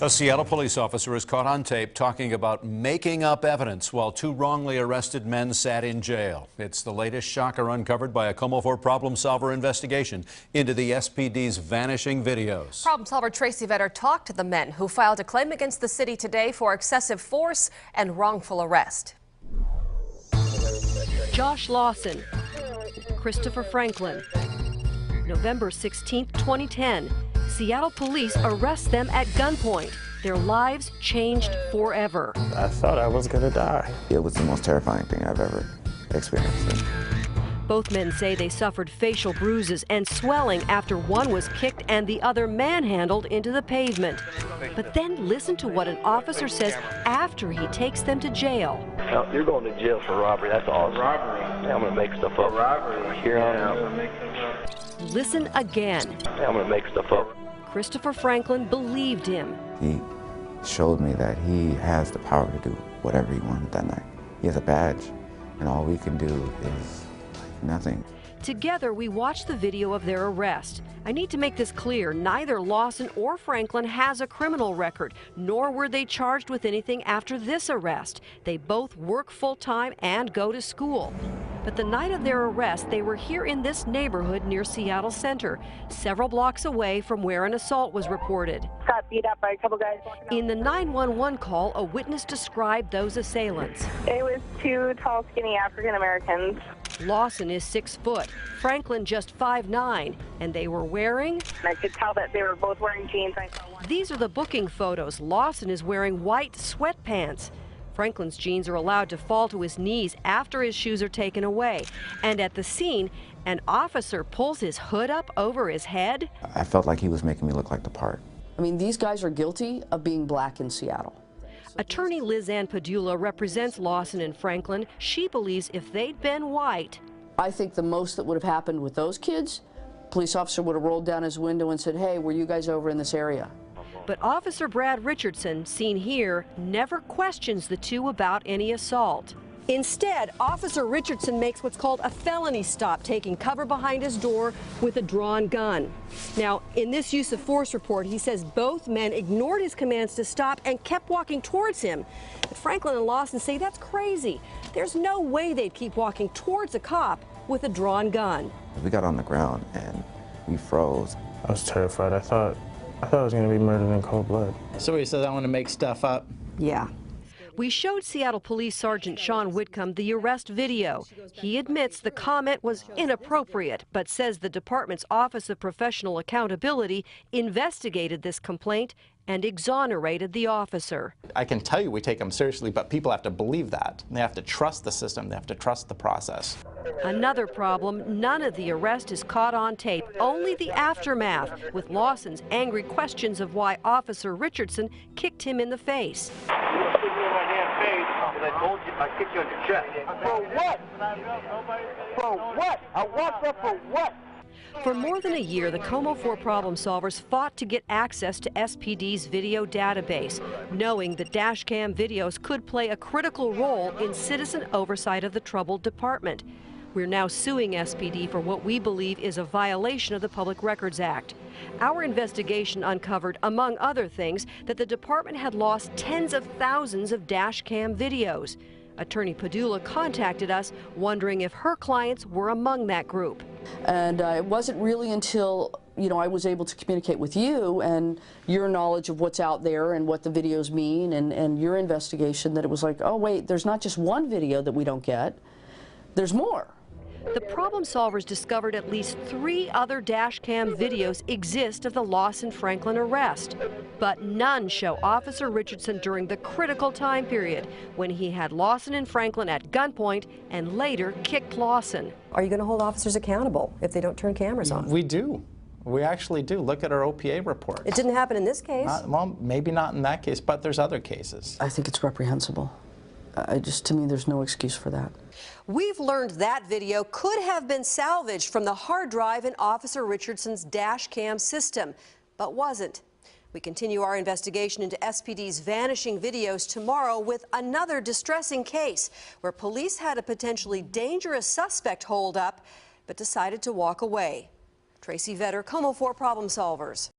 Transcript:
A Seattle police officer is caught on tape talking about making up evidence while two wrongly arrested men sat in jail. It's the latest shocker uncovered by a KOMO 4 Problem Solver investigation into the SPD's vanishing videos. Problem solver Tracy Vetter talked to the men who filed a claim against the city today for excessive force and wrongful arrest. Josh Lawson, Christopher Franklin. November 16, 2010. Seattle police arrest them at gunpoint. Their lives changed forever. I thought I was gonna die. It was the most terrifying thing I've ever experienced. Both men say they suffered facial bruises and swelling after one was kicked and the other manhandled into the pavement. But then listen to what an officer says after he takes them to jail. Now, you're going to jail for robbery. That's awesome. Robbery. I'm going to make stuff up. Robbery. Here Listen again. I'm going to make stuff up. Christopher Franklin believed him. He showed me that he has the power to do whatever he wanted that night. He has a badge, and all we can do is nothing. Together, we watched the video of their arrest. I need to make this clear. Neither Lawson or Franklin has a criminal record, nor were they charged with anything after this arrest. They both work full-time and go to school. But the night of their arrest, they were here in this neighborhood near Seattle Center, several blocks away from where an assault was reported. Got beat up by a couple guys. In the 911 call, a witness described those assailants. It was two tall, skinny African Americans. Lawson is 6 foot, Franklin just 5'9", and they were wearing... I could tell that they were both wearing jeans. I saw one. These are the booking photos. Lawson is wearing white sweatpants. Franklin's jeans are allowed to fall to his knees after his shoes are taken away. And at the scene, an officer pulls his hood up over his head. I felt like he was making me look like the part. I mean, these guys are guilty of being black in Seattle. Attorney Liz Ann Padula represents Lawson and Franklin. She believes if they'd been white... I think the most that would have happened with those kids, police officer would have rolled down his window and said, hey, were you guys over in this area? But Officer Brad Richardson, seen here, never questions the two about any assault. Instead, Officer Richardson makes what's called a felony stop, taking cover behind his door with a drawn gun. Now, in this use of force report, he says both men ignored his commands to stop and kept walking towards him. But Franklin and Lawson say that's crazy. There's no way they'd keep walking towards a cop with a drawn gun. We got on the ground and we froze. I was terrified. I thought I was gonna be murdered in cold blood. So he says I want to make stuff up. Yeah. We showed Seattle Police Sergeant Sean Whitcomb the arrest video. He admits the comment was inappropriate, but says the department's Office of Professional Accountability investigated this complaint and exonerated the officer. I can tell you we take them seriously, but people have to believe that. They have to trust the system. They have to trust the process. Another problem, none of the arrest is caught on tape, only the aftermath, with Lawson's angry questions of why Officer Richardson kicked him in the face. I told you I kicked you on your chest. For what? For what? I walked up for what? For more than a year, the KOMO 4 Problem Solvers fought to get access to SPD's video database, knowing that dash cam videos could play a critical role in citizen oversight of the troubled department. We're now suing SPD for what we believe is a violation of the Public Records Act. Our investigation uncovered, among other things, that the department had lost tens of thousands of dash cam videos. Attorney Padula contacted us, wondering if her clients were among that group. And it wasn't really until, I was able to communicate with you and your knowledge of what's out there and what the videos mean and your investigation that it was like, oh wait, there's not just one video that we don't get, there's more. The problem solvers discovered at least 3 other dash cam videos exist of the Lawson Franklin arrest, but none show Officer Richardson during the critical time period when he had Lawson and Franklin at gunpoint and later kicked Lawson. Are you going to hold officers accountable if they don't turn cameras on? We do. We actually do. Look at our OPA report. It didn't happen in this case. Well, maybe not in that case, but there's other cases. I think it's reprehensible. To me, there's no excuse for that. We've learned that video could have been salvaged from the hard drive in Officer Richardson's dash cam system, but wasn't. We continue our investigation into SPD's vanishing videos tomorrow with another distressing case where police had a potentially dangerous suspect hold up, but decided to walk away. Tracy Vetter, KOMO 4 Problem Solvers.